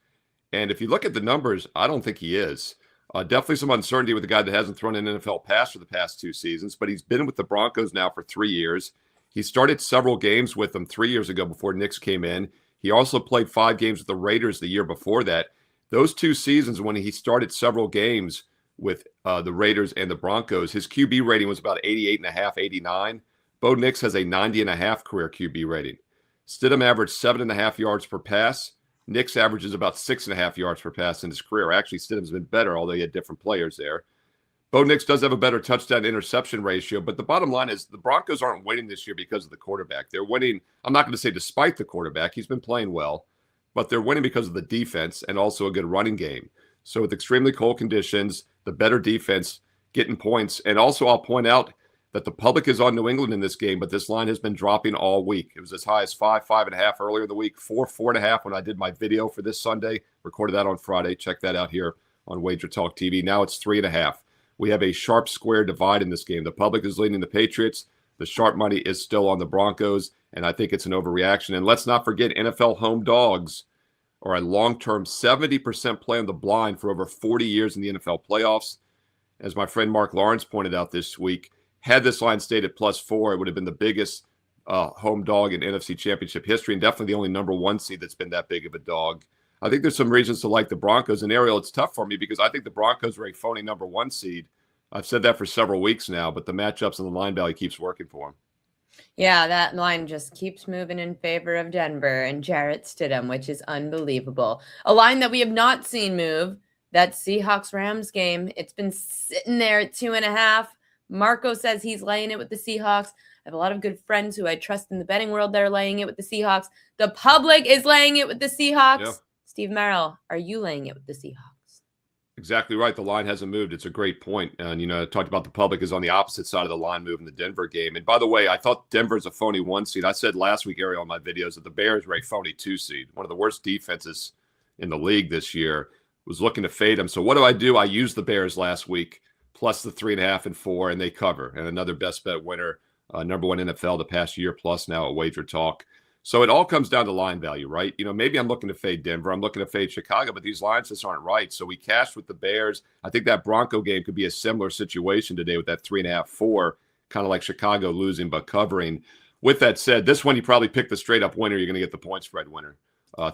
And if you look at the numbers, I don't think he is. Definitely some uncertainty with a guy that hasn't thrown an NFL pass for the past 2 seasons, but he's been with the Broncos now for 3 years. He started several games with them 3 years ago before Nix came in. He also played 5 games with the Raiders the year before that. Those 2 seasons when he started several games with the Raiders and the Broncos, his QB rating was about 88.5, 89. Bo Nix has a 90.5 career QB rating. Stidham averaged 7.5 yards per pass. Nix averages about 6.5 yards per pass in his career. Actually, Stidham's been better, although he had different players there. Bo Nix does have a better touchdown-interception ratio, but the bottom line is the Broncos aren't winning this year because of the quarterback. They're winning, I'm not going to say despite the quarterback. He's been playing well, but they're winning because of the defense and also a good running game. So with extremely cold conditions, the better defense getting points. And also I'll point out that the public is on New England in this game, but this line has been dropping all week. It was as high as 5, 5.5 earlier in the week, 4, 4.5 when I did my video for this Sunday. Recorded that on Friday. Check that out here on WagerTalk TV. Now it's 3.5. We have a sharp square divide in this game. The public is leaning the Patriots. The sharp money is still on the Broncos, and I think it's an overreaction. And let's not forget, NFL home dogs are a long-term 70% play on the blind for over 40 years in the NFL playoffs. As my friend Mark Lawrence pointed out this week, had this line stayed at +4, it would have been the biggest home dog in NFC Championship history, and definitely the only number 1 seed that's been that big of a dog. I think there's some reasons to like the Broncos. And Ariel, it's tough for me because I think the Broncos are a phony number 1 seed. I've said that for several weeks now, but the matchups and the line value keeps working for them. Yeah, that line just keeps moving in favor of Denver and Jarrett Stidham, which is unbelievable. A line that we have not seen move, that Seahawks-Rams game. It's been sitting there at 2.5. Marco says he's laying it with the Seahawks. I have a lot of good friends who I trust in the betting world that are laying it with the Seahawks. The public is laying it with the Seahawks. Yeah. Steve Merrill, are you laying it with the Seahawks? Exactly right. The line hasn't moved. It's a great point. And, I talked about the public is on the opposite side of the line move in the Denver game. And by the way, I thought Denver's a phony 1 seed. I said last week, Ariel, on my videos that the Bears were a phony 2 seed. One of the worst defenses in the league this year. Was looking to fade them. So what do? I used the Bears last week, plus the 3.5 and 4, and they cover. And another best bet winner, number one NFL the past year plus now at WagerTalk. So it all comes down to line value, right? Maybe I'm looking to fade Denver. I'm looking to fade Chicago, but these lines just aren't right. So we cashed with the Bears. I think that Bronco game could be a similar situation today with that 3.5, 4, kind of like Chicago losing but covering. With that said, this one you probably pick the straight up winner. You're going to get the point spread winner.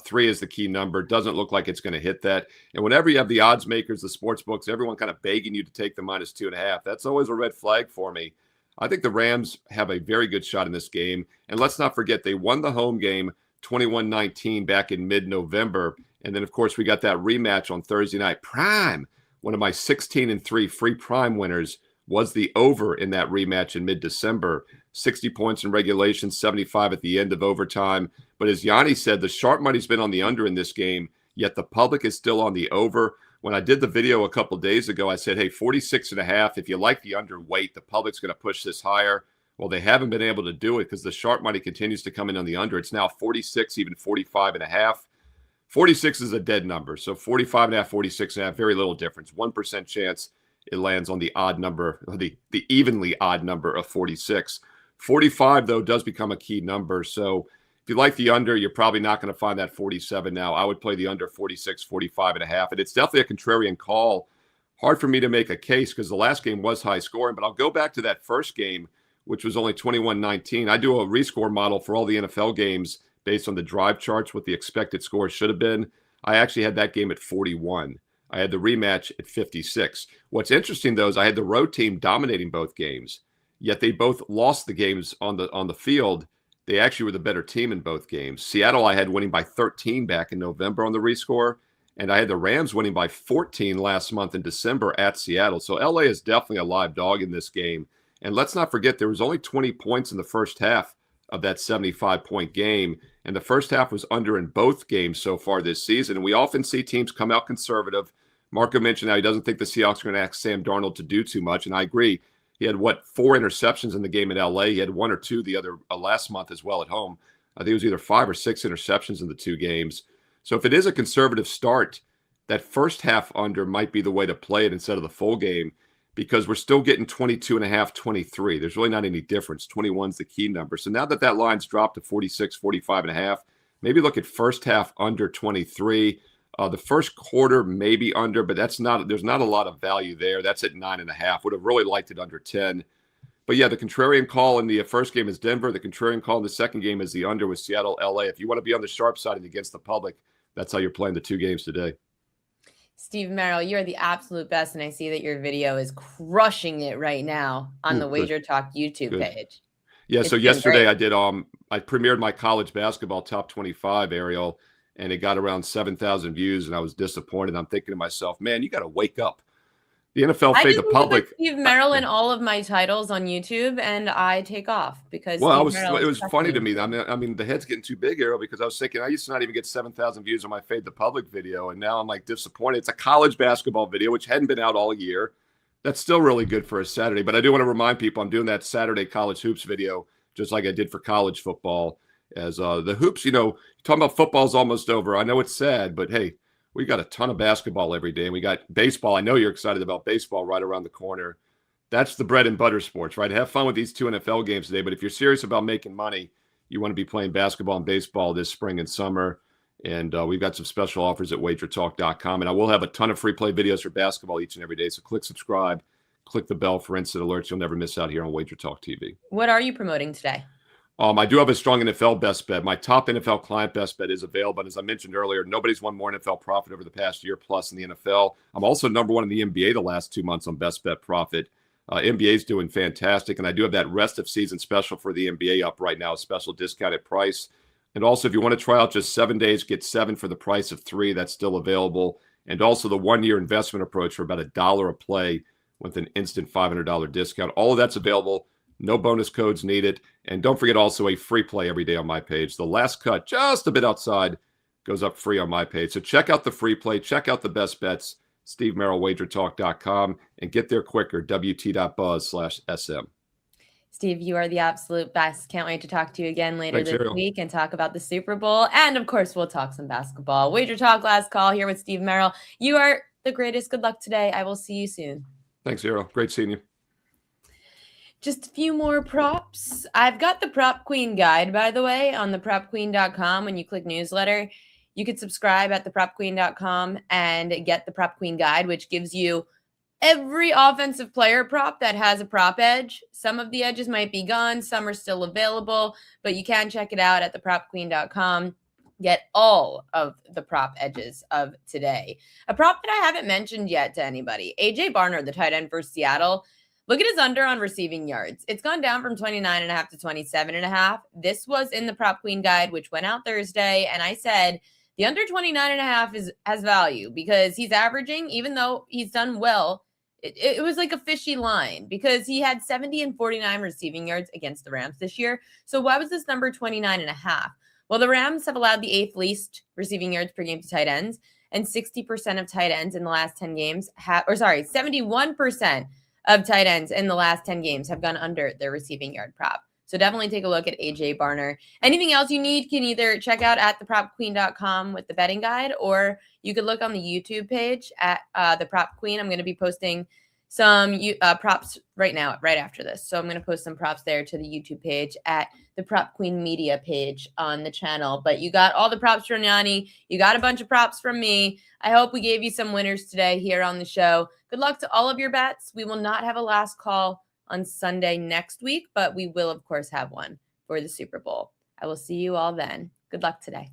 3 is the key number. Doesn't look like it's going to hit that. And whenever you have the odds makers, the sports books, everyone kind of begging you to take the minus 2.5, that's always a red flag for me. I think the Rams have a very good shot in this game. And let's not forget, they won the home game 21-19 back in mid-November. And then, of course, we got that rematch on Thursday night. Prime, one of my 16-3 free prime winners, was the over in that rematch in mid-December. 60 points in regulation, 75 at the end of overtime. But as Gianni said, the sharp money's been on the under in this game, yet the public is still on the over. When I did the video a couple days ago, I said, hey, 46.5, if you like the underweight, the public's going to push this higher. Well, they haven't been able to do it because the sharp money continues to come in on the under. It's now 46, even 45.5. 46 is a dead number. So 45.5, 46.5, very little difference. 1% chance it lands on the odd number, the evenly odd number of 46. 45, though, does become a key number. So if you like the under, you're probably not going to find that 47 now. I would play the under 46, 45.5. And it's definitely a contrarian call. Hard for me to make a case because the last game was high scoring. But I'll go back to that first game, which was only 21-19. I do a rescore model for all the NFL games based on the drive charts, what the expected score should have been. I actually had that game at 41. I had the rematch at 56. What's interesting, though, is I had the road team dominating both games. Yet they both lost the games on the field. They actually were the better team in both games. Seattle I had winning by 13 back in November on the rescore, and I had the Rams winning by 14 last month in December at Seattle. So LA is definitely a live dog in this game. And let's not forget there was only 20 points in the first half of that 75-point game, and the first half was under in both games so far this season. And we often see teams come out conservative. Marco mentioned how he doesn't think the Seahawks are going to ask Sam Darnold to do too much, and I agree. He had, 4 interceptions in the game in L.A. He had 1 or 2 the other last month as well at home. I think it was either 5 or 6 interceptions in the 2 games. So if it is a conservative start, that first half under might be the way to play it instead of the full game because we're still getting 22.5, 23. There's really not any difference. 21's the key number. So now that line's dropped to 46, 45.5, maybe look at first half under 23. The first quarter maybe under, but there's not a lot of value there. That's at 9.5. Would have really liked it under 10. But yeah, the contrarian call in the first game is Denver. The contrarian call in the second game is the under with Seattle, LA. If you want to be on the sharp side and against the public, that's how you're playing the 2 games today. Steve Merrill, you're the absolute best, and I see that your video is crushing it right now on the WagerTalk YouTube page. Yeah, so yesterday I did I premiered my college basketball top 25, Ariel, and it got around 7,000 views, and I was disappointed. I'm thinking to myself, man, you got to wake up. The NFL fade the public. Steve Merrill in all of my titles on YouTube, and I take off because it was funny to me. I mean, the head's getting too big, Ariel, because I was thinking I used to not even get 7,000 views on my fade the public video, and now I'm like disappointed. It's a college basketball video, which hadn't been out all year. That's still really good for a Saturday, but I do want to remind people I'm doing that Saturday college hoops video, just like I did for college football. As the hoops, talking about football's almost over. I know it's sad, but hey, we got a ton of basketball every day. And we got baseball. I know you're excited about baseball right around the corner. That's the bread and butter sports, right? Have fun with these 2 NFL games today. But if you're serious about making money, you want to be playing basketball and baseball this spring and summer. And we've got some special offers at WagerTalk.com. And I will have a ton of free play videos for basketball each and every day. So click subscribe, click the bell for instant alerts. You'll never miss out here on WagerTalk TV. What are you promoting today? I do have a strong NFL best bet. My top NFL client best bet is available. And as I mentioned earlier, nobody's won more NFL profit over the past year plus in the NFL. I'm also number 1 in the NBA the last 2 months on best bet profit. NBA's doing fantastic, and I do have that rest of season special for the NBA up right now, a special discounted price. And also, if you want to try out just 7 days, get 7 for the price of 3. That's still available. And also the 1-year investment approach for about $1 a play with an instant $500 discount. All of that's available. No bonus codes needed. And don't forget also a free play every day on my page. The last cut, just a bit outside, goes up free on my page. So check out the free play. Check out the best bets. Steve Merrill, WagerTalk.com, and get there quicker, wt.buzz/SM. Steve, you are the absolute best. Can't wait to talk to you again later Thanks, this Ariel. week and talk about the Super Bowl. And of course, we'll talk some basketball. Wager Talk last call here with Steve Merrill. You are the greatest. Good luck today. I will see you soon. Thanks, Ariel. Great seeing you. Just a few more props. I've got the Prop Queen guide, by the way, on thepropqueen.com. When you click newsletter, you could subscribe at thepropqueen.com and get the Prop Queen guide, which gives you every offensive player prop that has a prop edge. Some of the edges might be gone. Some are still available, but you can check it out at thepropqueen.com. Get all of the prop edges of today. A prop that I haven't mentioned yet to anybody, AJ Barner, the tight end for Seattle. Look at his under on receiving yards. It's gone down from 29.5 to 27.5. This was in the Prop Queen guide, which went out Thursday. And I said the under 29.5 has value because he's averaging, even though he's done well, it was like a fishy line because he had 70 and 49 receiving yards against the Rams this year. So why was this number 29.5? Well, the Rams have allowed the 8th least receiving yards per game to tight ends, and 60% of tight ends in the last 10 games 71% of tight ends in the last 10 games have gone under their receiving yard prop. So definitely take a look at AJ Barner. Anything else you need can either check out at thepropqueen.com with the betting guide, or you could look on the YouTube page at the Prop Queen. I'm going to be posting some props right now, right after this. So I'm going to post some props there to the YouTube page at the Prop Queen Media page on the channel. But you got all the props from Gianni. You got a bunch of props from me. I hope we gave you some winners today here on the show. Good luck to all of your bets. We will not have a last call on Sunday next week, but we will, of course, have one for the Super Bowl. I will see you all then. Good luck today.